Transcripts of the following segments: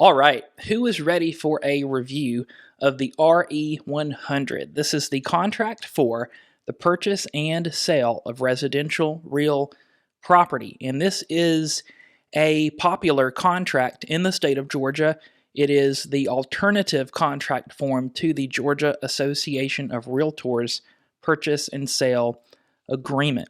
All right, who is ready for a review of the RE100? This is the contract for the purchase and sale of residential real property. And this is a popular contract in the state of Georgia. It is the alternative contract form to the Georgia Association of Realtors purchase and sale agreement.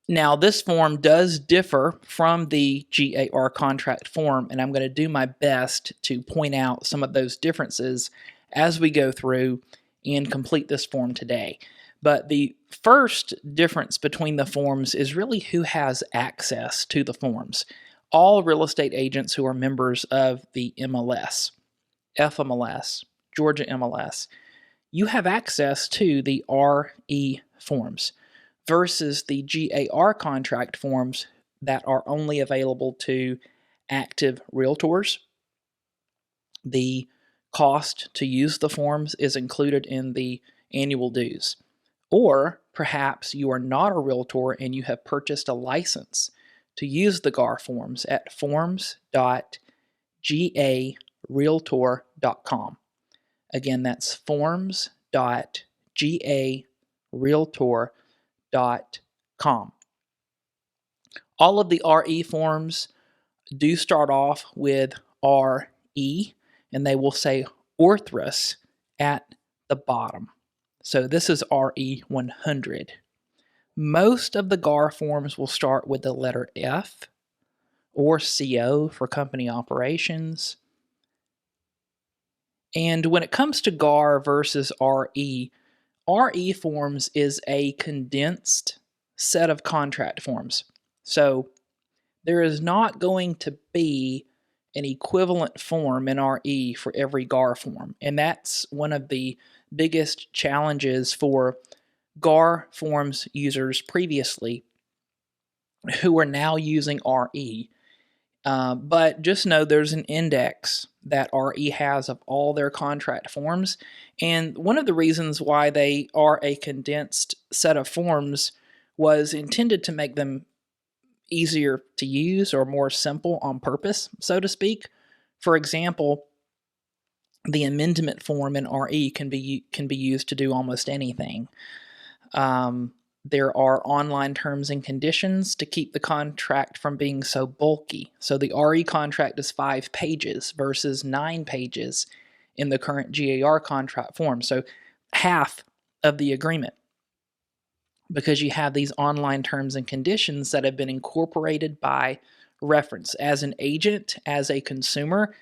Now, this form does differ from the GAR contract form, and I'm going to do my best to point out some of those differences as we go through and complete this form today. But the first difference between the forms is really who has access to the forms. All real estate agents who are members of the MLS, FMLS, Georgia MLS, you have access to the RE forms versus the GAR contract forms that are only available to active realtors. The cost to use the forms is included in the annual dues. Or perhaps you are not a realtor and you have purchased a license to use the GAR forms at forms.garealtor.com. Again, that's forms.garealtor.com. All of the RE forms do start off with RE, and they will say Orthros at the bottom. So this is RE100. Most of the GAR forms will start with the letter F or CO for company operations. And when it comes to GAR versus RE forms is a condensed set of contract forms. So there is not going to be an equivalent form in RE for every GAR form. And that's one of the biggest challenges for GAR forms users previously who are now using RE. But just know there's an index that RE has of all their contract forms. And one of the reasons why they are a condensed set of forms was intended to make them easier to use or more simple on purpose, so to speak. For example, the amendment form in RE can be used to do almost anything. There are online terms and conditions to keep the contract from being so bulky. So the RE contract is 5 pages versus 9 pages in the current GAR contract form. So half of the agreement, because you have these online terms and conditions that have been incorporated by reference. As an agent, as a consumer,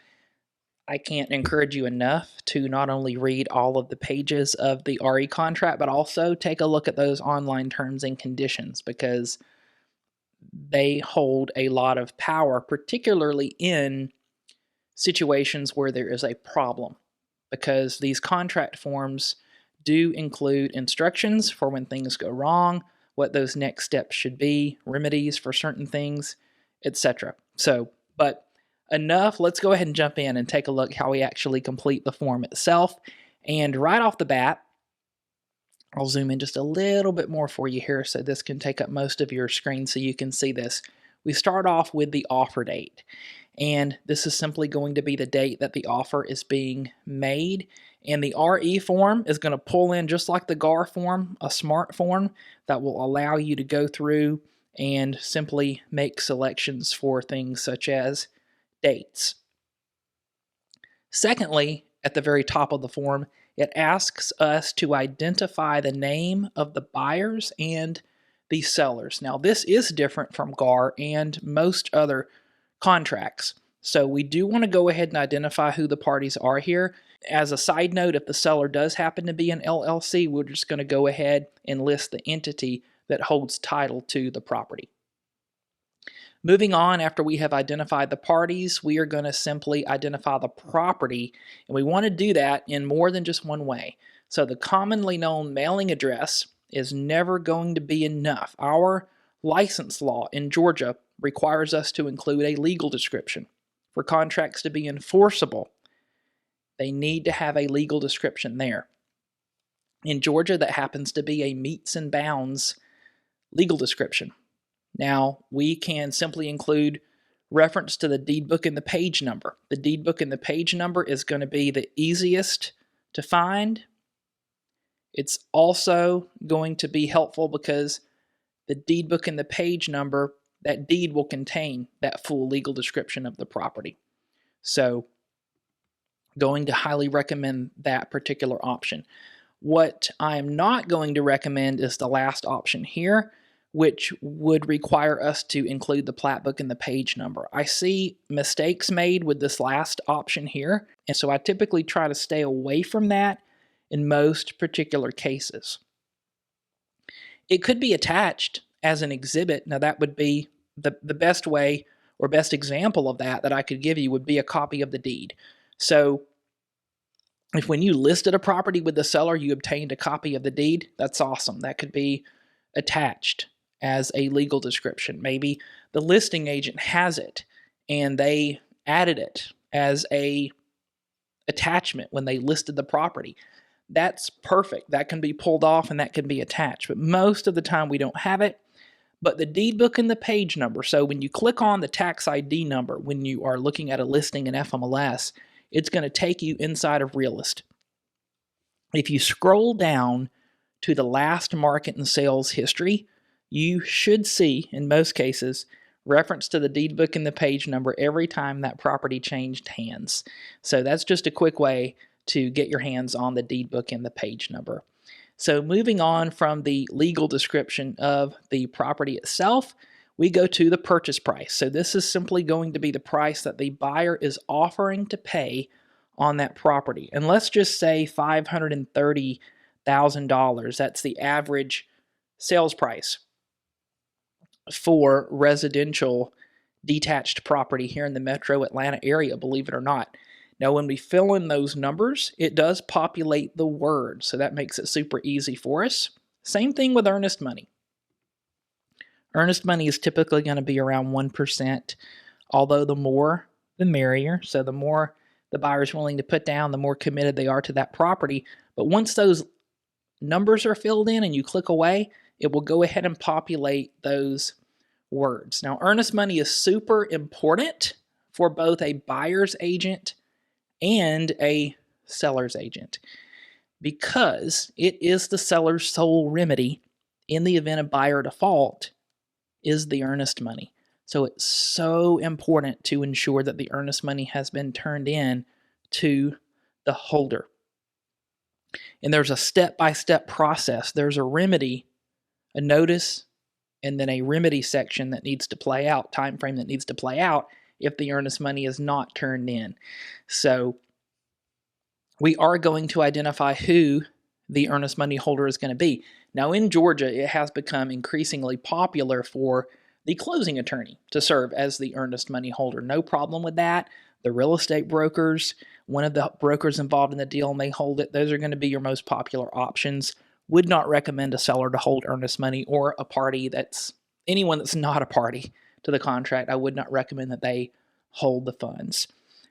I can't encourage you enough to not only read all of the pages of the RE contract, but also take a look at those online terms and conditions, because they hold a lot of power, particularly in situations where there is a problem, because these contract forms do include instructions for when things go wrong, what those next steps should be, remedies for certain things, etc. But enough, let's go ahead and jump in and take a look how we actually complete the form itself. And right off the bat, I'll zoom in just a little bit more for you here so this can take up most of your screen so you can see this. We start off with the offer date, and this is simply going to be the date that the offer is being made. And the RE form is going to pull in, just like the GAR form, a smart form that will allow you to go through and simply make selections for things such as dates. Secondly, at the very top of the form, it asks us to identify the name of the buyers and the sellers. Now, this is different from GAR and most other contracts. So we do want to go ahead and identify who the parties are here. As a side note, if the seller does happen to be an LLC, we're just going to go ahead and list the entity that holds title to the property. Moving on, after we have identified the parties, we are going to simply identify the property, and we want to do that in more than just one way. So the commonly known mailing address is never going to be enough. Our license law in Georgia requires us to include a legal description. For contracts to be enforceable, they need to have a legal description there. In Georgia, that happens to be a meets and bounds legal description. Now, we can simply include reference to the deed book and the page number. The deed book and the page number is going to be the easiest to find. It's also going to be helpful because the deed book and the page number, that deed will contain that full legal description of the property. So, going to highly recommend that particular option. What I am not going to recommend is the last option here, which would require us to include the plat book and the page number. I see mistakes made with this last option here, and so I typically try to stay away from that in most particular cases. It could be attached as an exhibit. Now that would be the best way or best example of that I could give you would be a copy of the deed. So if when you listed a property with the seller, you obtained a copy of the deed, that's awesome. That could be attached as a legal description. Maybe the listing agent has it and they added it as a attachment when they listed the property. That's perfect. That can be pulled off and that can be attached. But most of the time we don't have it. But the deed book and the page number, so when you click on the tax ID number when you are looking at a listing in FMLS, it's going to take you inside of Realist. If you scroll down to the last market and sales history, you should see, in most cases, reference to the deed book and the page number every time that property changed hands. So that's just a quick way to get your hands on the deed book and the page number. So moving on from the legal description of the property itself, we go to the purchase price. So this is simply going to be the price that the buyer is offering to pay on that property. And let's just say $530,000. That's the average sales price for residential detached property here in the metro Atlanta area, believe it or not. Now, when we fill in those numbers, it does populate the word, so that makes it super easy for us. Same thing with earnest money. Earnest money is typically going to be around 1%, although the more, the merrier. So the more the buyer is willing to put down, the more committed they are to that property. But once those numbers are filled in and you click away, it will go ahead and populate those words. Now, earnest money is super important for both a buyer's agent and a seller's agent because it is the seller's sole remedy in the event of buyer default is the earnest money. So it's so important to ensure that the earnest money has been turned in to the holder. And there's a step-by-step process. There's a remedy, a notice, and then a remedy section that needs to play out, time frame that needs to play out if the earnest money is not turned in. So we are going to identify who the earnest money holder is going to be. Now in Georgia, it has become increasingly popular for the closing attorney to serve as the earnest money holder. No problem with that. The real estate brokers, one of the brokers involved in the deal may hold it. Those are going to be your most popular options. Would not recommend a seller to hold earnest money or a party anyone that's not a party to the contract. I would not recommend that they hold the funds.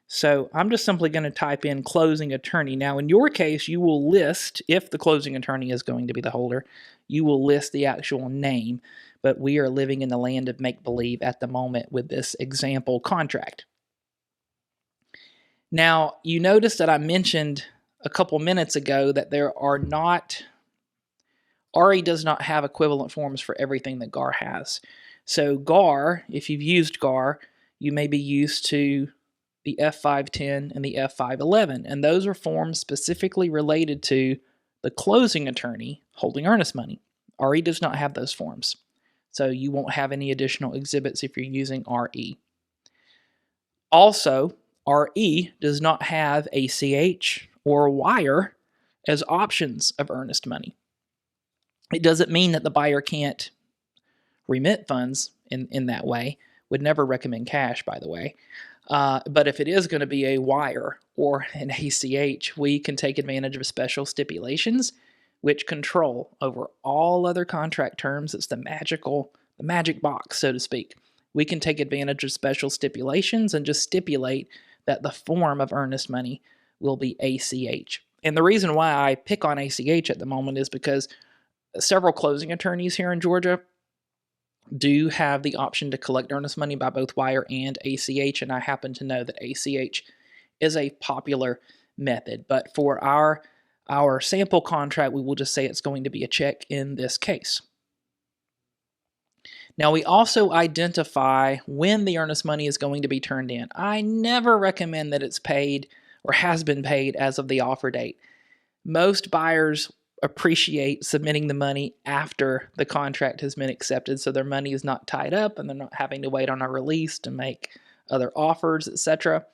So I'm just simply going to type in closing attorney. Now in your case, you will list, if the closing attorney is going to be the holder, you will list the actual name, but we are living in the land of make-believe at the moment with this example contract. Now, you notice that I mentioned a couple minutes ago that RE does not have equivalent forms for everything that GAR has. So GAR, if you've used GAR, you may be used to the F510 and the F511, and those are forms specifically related to the closing attorney holding earnest money. RE does not have those forms, so you won't have any additional exhibits if you're using RE. Also, RE does not have ACH or wire as options of earnest money. It doesn't mean that the buyer can't remit funds in that way. Would never recommend cash, by the way. But if it is going to be a wire or an ACH, we can take advantage of special stipulations which control over all other contract terms. It's the magic box, so to speak. We can take advantage of special stipulations and just stipulate that the form of earnest money will be ACH. And the reason why I pick on ACH at the moment is because several closing attorneys here in Georgia do have the option to collect earnest money by both wire and ACH, and I happen to know that ACH is a popular method. But for our sample contract, we will just say it's going to be a check in this case. Now, we also identify when the earnest money is going to be turned in. I never recommend that it's paid or has been paid as of the offer date. Most buyers appreciate submitting the money after the contract has been accepted, so their money is not tied up and they're not having to wait on a release to make other offers, etc.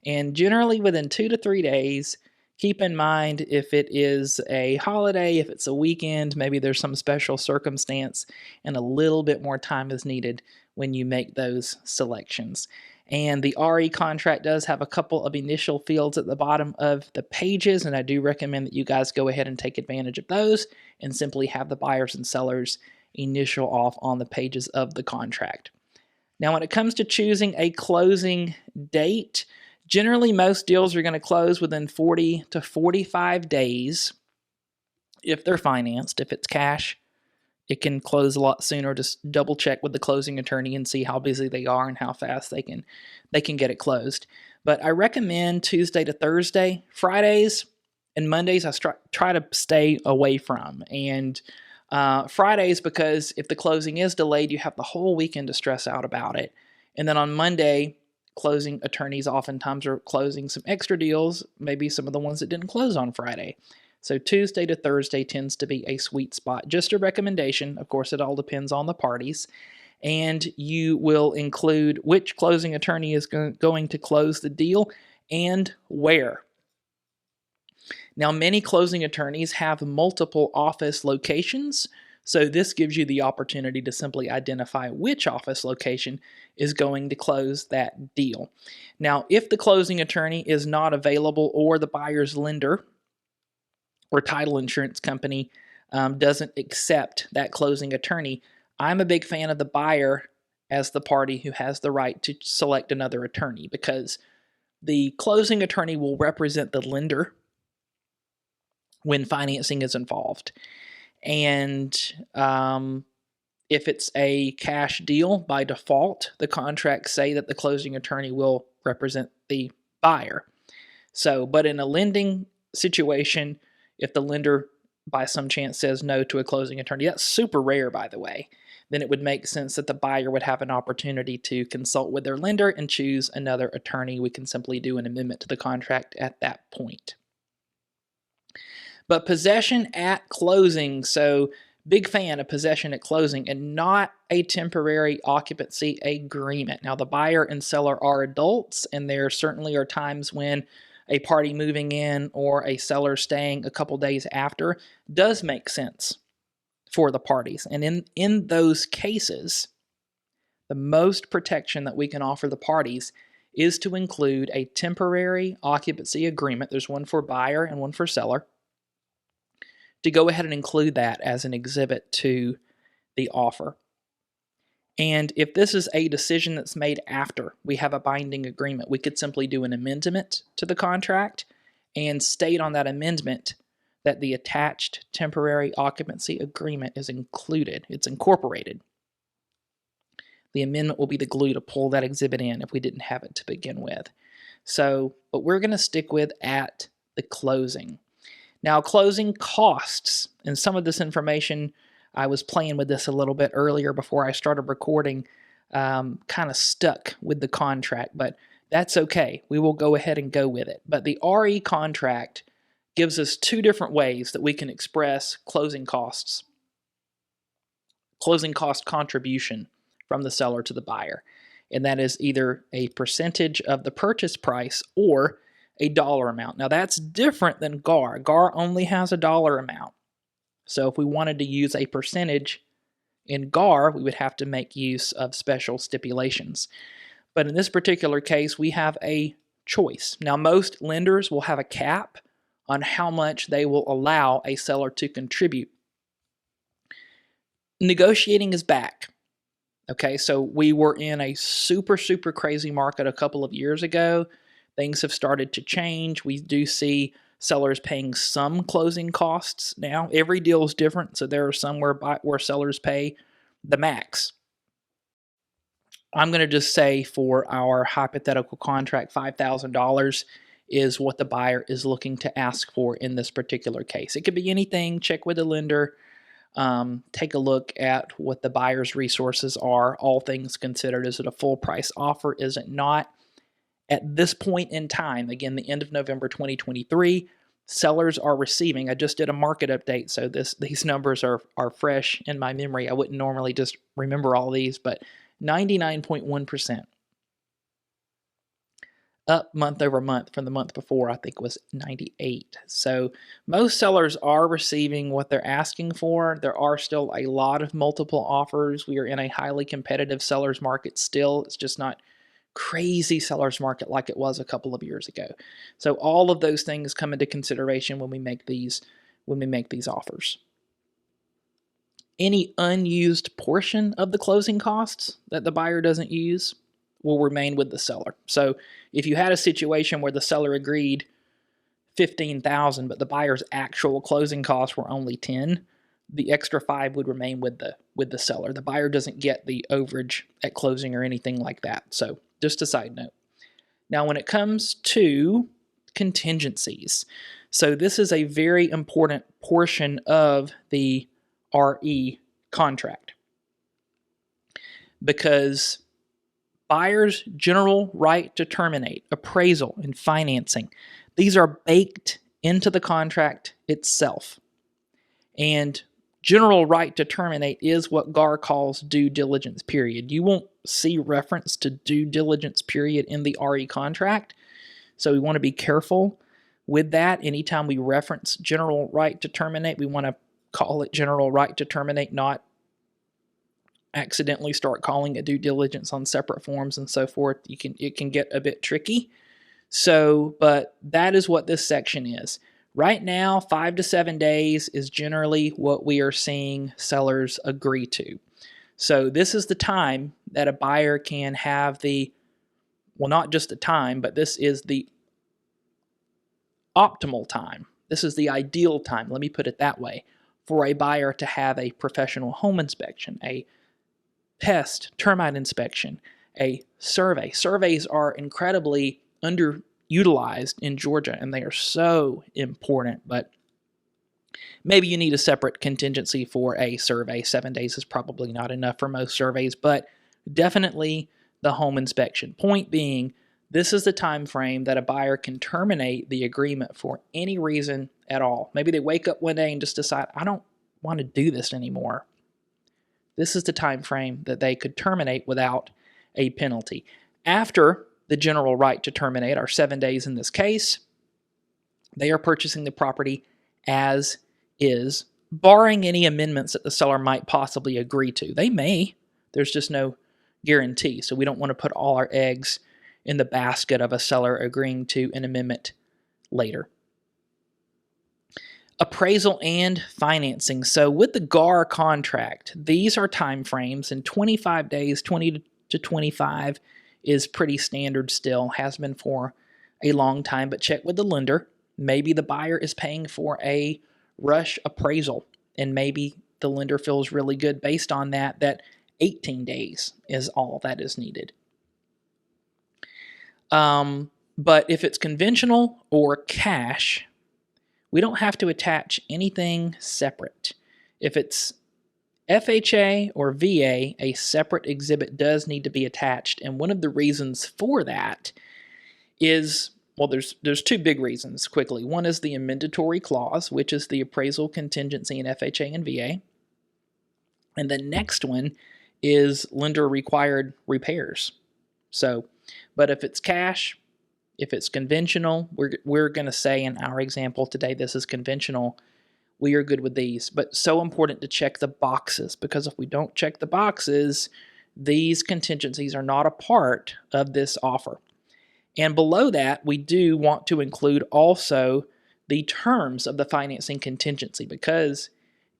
And generally within 2 to 3 days, keep in mind if it is a holiday, if it's a weekend, maybe there's some special circumstance, and a little bit more time is needed when you make those selections. And the RE contract does have a couple of initial fields at the bottom of the pages, and I do recommend that you guys go ahead and take advantage of those and simply have the buyers and sellers initial off on the pages of the contract. Now, when it comes to choosing a closing date, generally most deals are going to close within 40 to 45 days if they're financed. If it's cash, it can close a lot sooner. Just double check with the closing attorney and see how busy they are and how fast they can get it closed. But I recommend Tuesday to Thursday. Fridays and Mondays I try to stay away from. And Fridays, because if the closing is delayed, you have the whole weekend to stress out about it. And then on Monday, closing attorneys oftentimes are closing some extra deals, maybe some of the ones that didn't close on Friday. So Tuesday to Thursday tends to be a sweet spot. Just a recommendation. Of course, it all depends on the parties. And you will include which closing attorney is going to close the deal and where. Now, many closing attorneys have multiple office locations, so this gives you the opportunity to simply identify which office location is going to close that deal. Now, if the closing attorney is not available or the buyer's lender or title insurance company doesn't accept that closing attorney, I'm a big fan of the buyer as the party who has the right to select another attorney, because the closing attorney will represent the lender when financing is involved. And if it's a cash deal, by default, the contracts say that the closing attorney will represent the buyer. So, but in a lending situation, if the lender by some chance says no to a closing attorney, that's super rare, by the way, then it would make sense that the buyer would have an opportunity to consult with their lender and choose another attorney. We can simply do an amendment to the contract at that point. But possession at closing, so big fan of possession at closing and not a temporary occupancy agreement. Now, the buyer and seller are adults, and there certainly are times when a party moving in or a seller staying a couple days after does make sense for the parties. And in those cases, the most protection that we can offer the parties is to include a temporary occupancy agreement. There's one for buyer and one for seller, to go ahead and include that as an exhibit to the offer. And if this is a decision that's made after we have a binding agreement, we could simply do an amendment to the contract and state on that amendment that the attached temporary occupancy agreement is included. It's incorporated. The amendment will be the glue to pull that exhibit in if we didn't have it to begin with. So, but we're going to stick with at the closing. Now, closing costs, and some of this information, I was playing with this a little bit earlier before I started recording, kind of stuck with the contract, but that's okay. We will go ahead and go with it. But the RE contract gives us two different ways that we can express closing costs. Closing cost contribution from the seller to the buyer. And that is either a percentage of the purchase price or a dollar amount. Now, that's different than GAR. GAR only has a dollar amount. So if we wanted to use a percentage in GAR, we would have to make use of special stipulations. But in this particular case, we have a choice. Now, most lenders will have a cap on how much they will allow a seller to contribute. Negotiating is back. Okay, so we were in a super crazy market a couple of years ago. Things have started to change. We do see sellers paying some closing costs now. Every deal is different, so there are some where sellers pay the max. I'm going to just say for our hypothetical contract, $5,000 is what the buyer is looking to ask for in this particular case. It could be anything. Check with the lender. Take a look at what the buyer's resources are, all things considered. Is it a full price offer? Is it not? At this point in time, again, the end of November 2023, sellers are receiving, I just did a market update, so these numbers are fresh in my memory. I wouldn't normally just remember all these, but 99.1% up month over month from the month before. I think was 98. So most sellers are receiving what they're asking for. There are still a lot of multiple offers. We are in a highly competitive seller's market still. It's just not crazy seller's market like it was a couple of years ago. So all of those things come into consideration when we make these offers. Any unused portion of the closing costs that the buyer doesn't use will remain with the seller. So if you had a situation where the seller agreed $15,000, but the buyer's actual closing costs were only $10,000, the extra $5,000 would remain with the seller. The buyer doesn't get the overage at closing or anything like that. So just a side note. Now, when it comes to contingencies, so this is a very important portion of the RE contract, because buyer's general right to terminate, appraisal, and financing, these are baked into the contract itself. And general right to terminate is what GAR calls due diligence period. You won't see reference to due diligence period in the RE contract, so we want to be careful with that. Anytime we reference general right to terminate, we want to call it general right to terminate, not accidentally start calling it due diligence on separate forms and so forth. It can get a bit tricky. So, but that is what this section is. Right now, 5 to 7 days is generally what we are seeing sellers agree to. So this is the time that a buyer can have well, not just the time, but this is the optimal time. This is the ideal time, let me put it that way, for a buyer to have a professional home inspection, a pest, termite inspection, a survey. Surveys are incredibly underutilized in Georgia, and they are so important, but maybe you need a separate contingency for a survey. 7 days is probably not enough for most surveys, but definitely the home inspection. Point being, this is the time frame that a buyer can terminate the agreement for any reason at all. Maybe they wake up one day and just decide, I don't want to do this anymore. This is the time frame that they could terminate without a penalty. After the general right to terminate, our 7 days in this case, they are purchasing the property as is, barring any amendments that the seller might possibly agree to. They may. There's just no guarantee. So we don't want to put all our eggs in the basket of a seller agreeing to an amendment later. Appraisal and financing. So with the GAR contract, these are time frames, and 25 days, 20 to 25 is pretty standard still, has been for a long time, but check with the lender. Maybe the buyer is paying for a rush appraisal, and maybe the lender feels really good based on that 18 days is all that is needed. But if it's conventional or cash, we don't have to attach anything separate. If it's FHA or VA, a separate exhibit does need to be attached. And one of the reasons for that is, well, there's two big reasons quickly. One is the amendatory clause, which is the appraisal contingency in FHA and VA. And the next one is lender required repairs. So, but if it's cash, if it's conventional, we're going to say in our example today, this is conventional. We are good with these, but so important to check the boxes, because if we don't check the boxes, these contingencies are not a part of this offer. And below that, we do want to include also the terms of the financing contingency, because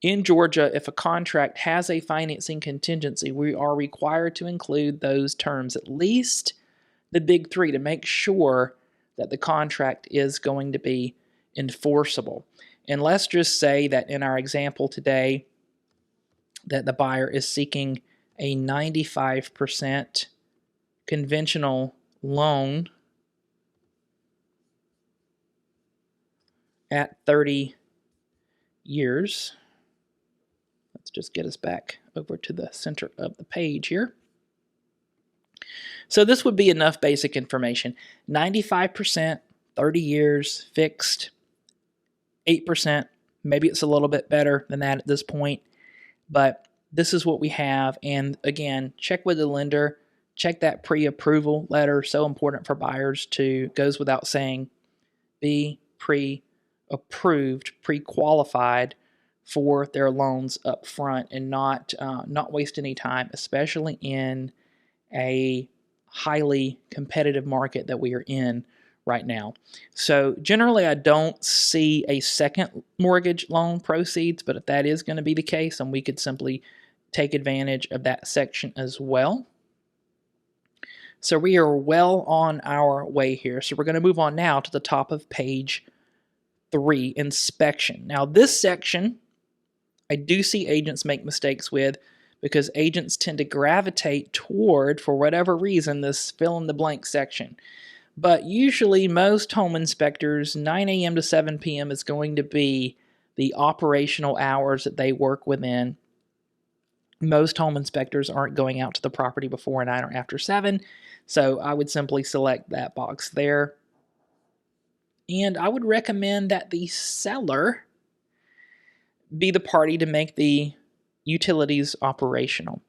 in Georgia, if a contract has a financing contingency, we are required to include those terms, at least the big three, to make sure that the contract is going to be enforceable. And let's just say that in our example today, that the buyer is seeking a 95% conventional loan at 30 years. Let's just get us back over to the center of the page here. So this would be enough basic information. 95%, 30 years, fixed, 8%. Maybe it's a little bit better than that at this point, but this is what we have. And again, check with the lender, check that pre-approval letter. So important for buyers to, goes without saying, be pre-approved, pre-qualified for their loans up front, and not waste any time, especially in a highly competitive market that we are in right now. So generally, I don't see a second mortgage loan proceeds, but if that is going to be the case, then we could simply take advantage of that section as well. So we are well on our way here. So we're going to move on now to the top of page 3, inspection. Now this section, I do see agents make mistakes with, because agents tend to gravitate toward, for whatever reason, this fill in the blank section. But usually most home inspectors, 9 a.m. to 7 p.m. is going to be the operational hours that they work within. Most home inspectors aren't going out to the property before 9 or after 7, so I would simply select that box there. And I would recommend that the seller be the party to make the utilities operational.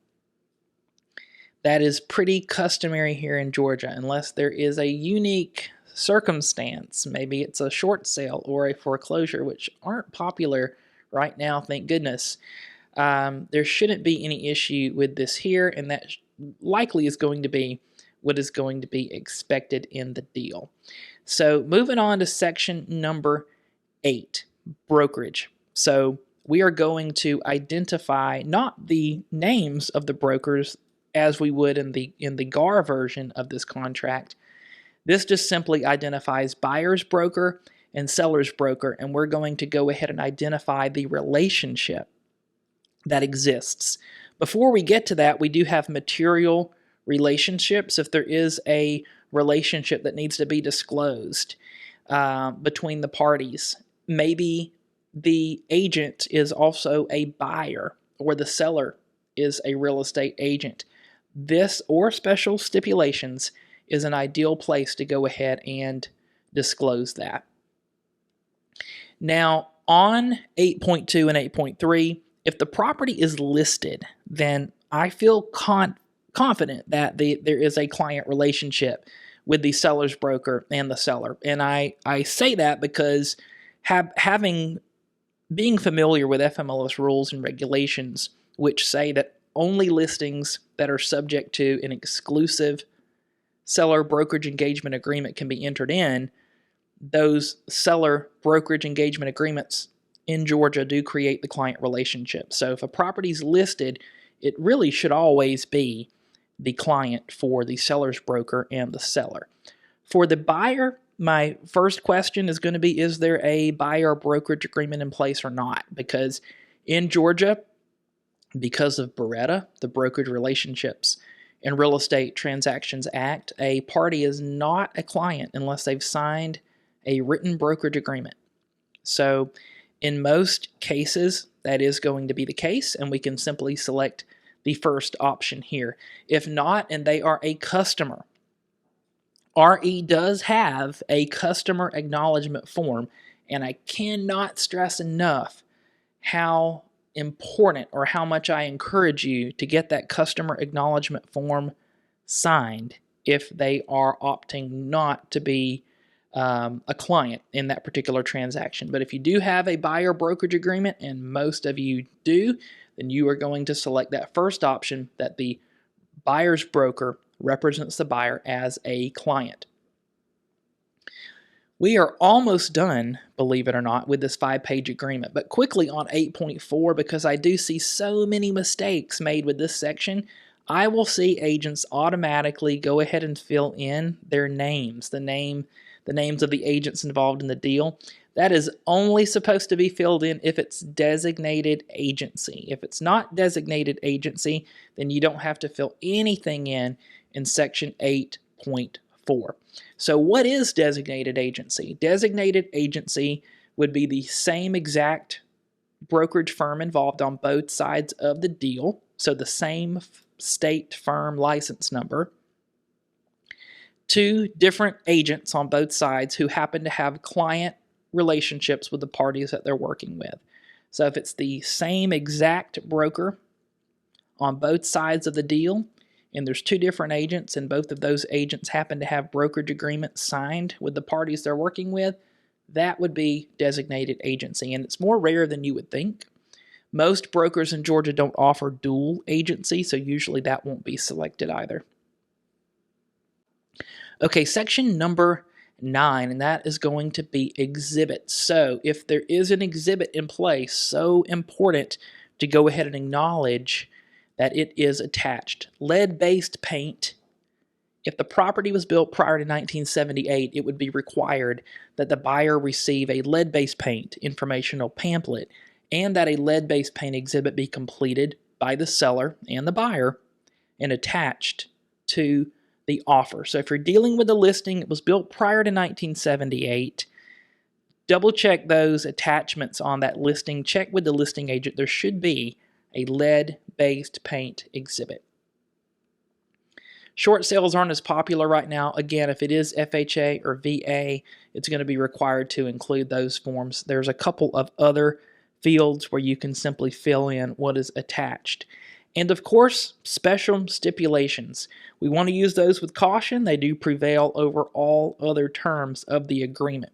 That is pretty customary here in Georgia, unless there is a unique circumstance. Maybe it's a short sale or a foreclosure, which aren't popular right now, thank goodness. There shouldn't be any issue with this here, and that likely is going to be what is going to be expected in the deal. So moving on to section number 8, brokerage. So we are going to identify not the names of the brokers as we would in the GAR version of this contract. This just simply identifies buyer's broker and seller's broker, and we're going to go ahead and identify the relationship that exists. Before we get to that, we do have material relationships. If there is a relationship that needs to be disclosed between the parties, maybe the agent is also a buyer, or the seller is a real estate agent. This or special stipulations is an ideal place to go ahead and disclose that. Now, on 8.2 and 8.3, if the property is listed, then I feel confident that there is a client relationship with the seller's broker and the seller. And I say that because being familiar with FMLS rules and regulations, which say that only listings that are subject to an exclusive seller brokerage engagement agreement can be entered in, those seller brokerage engagement agreements in Georgia do create the client relationship. So if a property is listed, it really should always be the client for the seller's broker and the seller. For the buyer, my first question is going to be, is there a buyer brokerage agreement in place or not? Because in Georgia, because of BRETA, the Brokerage Relationships and Real Estate Transactions Act, a party is not a client unless they've signed a written brokerage agreement. So in most cases, that is going to be the case, and we can simply select the first option here. If not, and they are a customer, RE does have a customer acknowledgement form, and I cannot stress enough how important, or how much I encourage you to get that customer acknowledgement form signed if they are opting not to be a client in that particular transaction. But if you do have a buyer brokerage agreement, and most of you do, then you are going to select that first option, that the buyer's broker represents the buyer as a client. We are almost done, believe it or not, with this 5-page agreement. But quickly on 8.4, because I do see so many mistakes made with this section, I will see agents automatically go ahead and fill in their names, the names of the agents involved in the deal. That is only supposed to be filled in if it's designated agency. If it's not designated agency, then you don't have to fill anything in in Section 8.4. So what is designated agency? Designated agency would be the same exact brokerage firm involved on both sides of the deal, so the same state firm license number, two different agents on both sides who happen to have client relationships with the parties that they're working with. So if it's the same exact broker on both sides of the deal, and there's two different agents, and both of those agents happen to have brokerage agreements signed with the parties they're working with, that would be designated agency, and it's more rare than you would think. Most brokers in Georgia don't offer dual agency, so usually that won't be selected either. Okay, section number 9, and that is going to be exhibits. So if there is an exhibit in place, so important to go ahead and acknowledge that it is attached. Lead-based paint. If the property was built prior to 1978, it would be required that the buyer receive a lead-based paint informational pamphlet and that a lead-based paint exhibit be completed by the seller and the buyer and attached to the offer. So if you're dealing with a listing that was built prior to 1978, double check those attachments on that listing. Check with the listing agent. There should be a lead-based paint exhibit. Short sales aren't as popular right now. Again, if it is FHA or VA, it's going to be required to include those forms. There's a couple of other fields where you can simply fill in what is attached. And of course, special stipulations. We want to use those with caution. They do prevail over all other terms of the agreement.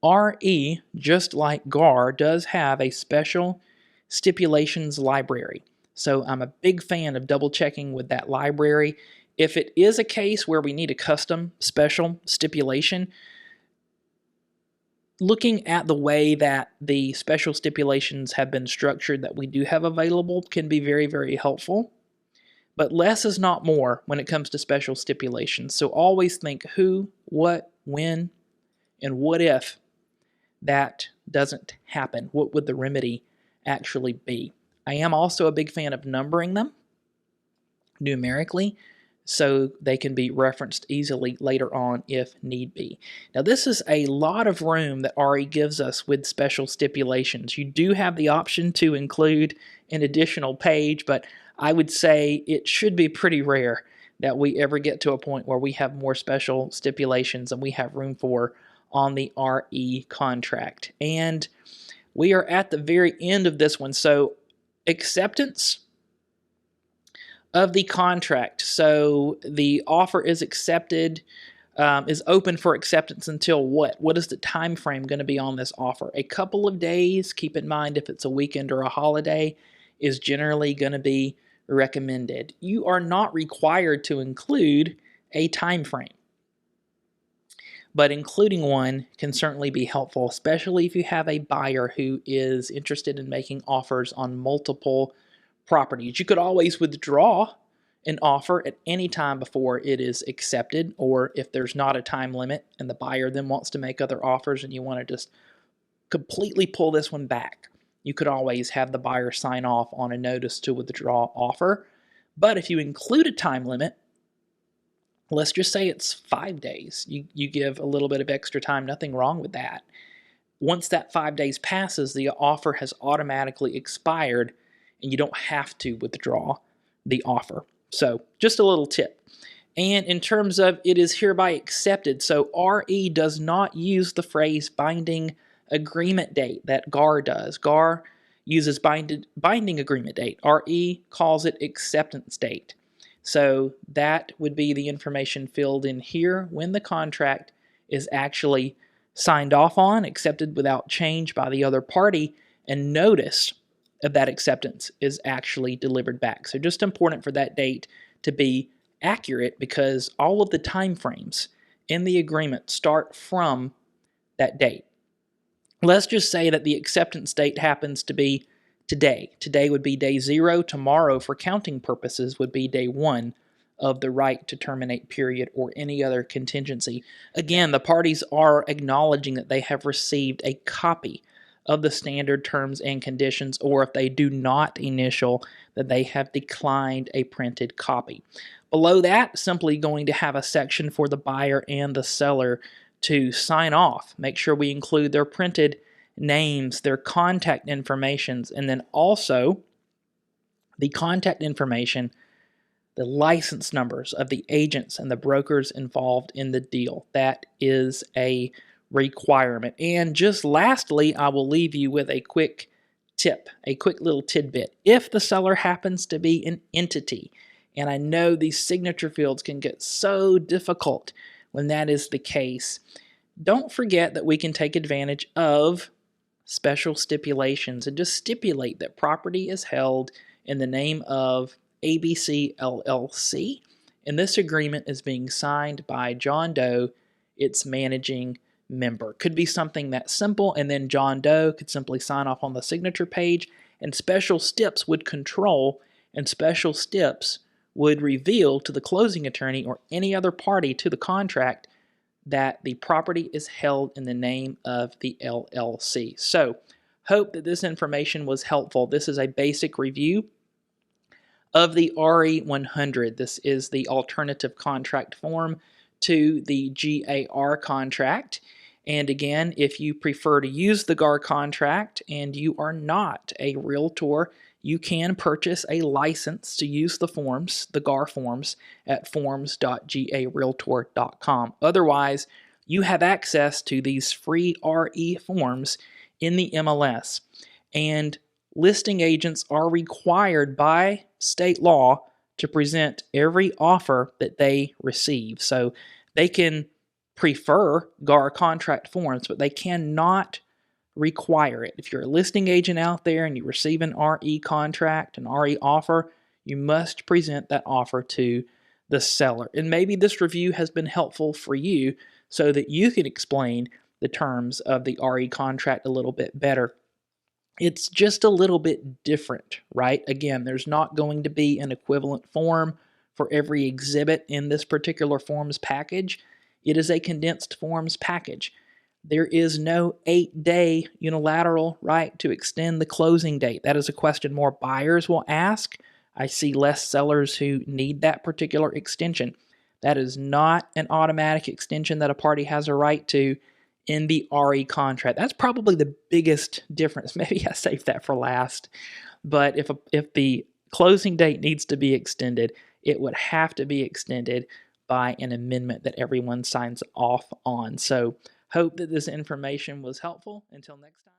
RE, just like GAR, does have a special stipulations library. So I'm a big fan of double checking with that library. If it is a case where we need a custom special stipulation, looking at the way that the special stipulations have been structured that we do have available can be very, very helpful. But less is not more when it comes to special stipulations. So always think who, what, when, and what if that doesn't happen. What would the remedy actually be? I am also a big fan of numbering them numerically so they can be referenced easily later on if need be. Now this is a lot of room that RE gives us with special stipulations. You do have the option to include an additional page, but I would say it should be pretty rare that we ever get to a point where we have more special stipulations than we have room for on the RE contract. And we are at the very end of this one. So acceptance of the contract. So the offer is accepted, is open for acceptance until what? What is the time frame going to be on this offer? A couple of days. Keep in mind if it's a weekend or a holiday is generally going to be recommended. You are not required to include a time frame, but including one can certainly be helpful, especially if you have a buyer who is interested in making offers on multiple properties. You could always withdraw an offer at any time before it is accepted, or if there's not a time limit and the buyer then wants to make other offers and you want to just completely pull this one back, you could always have the buyer sign off on a notice to withdraw offer. But if you include a time limit, let's just say it's 5 days. You give a little bit of extra time, nothing wrong with that. Once that 5 days passes, the offer has automatically expired and you don't have to withdraw the offer. So just a little tip. And in terms of it is hereby accepted, so RE does not use the phrase binding agreement date that GAR does. GAR uses binding agreement date. RE calls it acceptance date. So that would be the information filled in here when the contract is actually signed off on, accepted without change by the other party, and notice of that acceptance is actually delivered back. So just important for that date to be accurate because all of the time frames in the agreement start from that date. Let's just say that the acceptance date happens to be today. Today would be day 0. Tomorrow, for counting purposes, would be day 1 of the right to terminate period or any other contingency. Again, the parties are acknowledging that they have received a copy of the standard terms and conditions, or if they do not initial, that they have declined a printed copy. Below that, simply going to have a section for the buyer and the seller to sign off. Make sure we include their printed names, their contact informations, and then also the contact information, the license numbers of the agents and the brokers involved in the deal. That is a requirement. And just lastly, I will leave you with a quick tip, a quick little tidbit. If the seller happens to be an entity, and I know these signature fields can get so difficult when that is the case, don't forget that we can take advantage of special stipulations and just stipulate that property is held in the name of ABC LLC, and this agreement is being signed by John Doe, its managing member. Could be something that simple, and then John Doe could simply sign off on the signature page, and special steps would control, and special steps would reveal to the closing attorney or any other party to the contract that the property is held in the name of the LLC. So, hope that this information was helpful. This is a basic review of the RE100. This is the alternative contract form to the GAR contract. And again, if you prefer to use the GAR contract and you are not a realtor, you can purchase a license to use the forms, the GAR forms, at forms.garealtor.com. Otherwise, you have access to these free RE forms in the MLS. And listing agents are required by state law to present every offer that they receive. So they can prefer GAR contract forms, but they cannot require it. If you're a listing agent out there and you receive an RE contract, an RE offer, you must present that offer to the seller. And maybe this review has been helpful for you so that you can explain the terms of the RE contract a little bit better. It's just a little bit different, right? Again, there's not going to be an equivalent form for every exhibit in this particular forms package. It is a condensed forms package. There is no 8-day unilateral right to extend the closing date. That is a question more buyers will ask. I see less sellers who need that particular extension. That is not an automatic extension that a party has a right to in the RE contract. That's probably the biggest difference. Maybe I saved that for last. But if the closing date needs to be extended, it would have to be extended by an amendment that everyone signs off on. So, hope that this information was helpful. Until next time.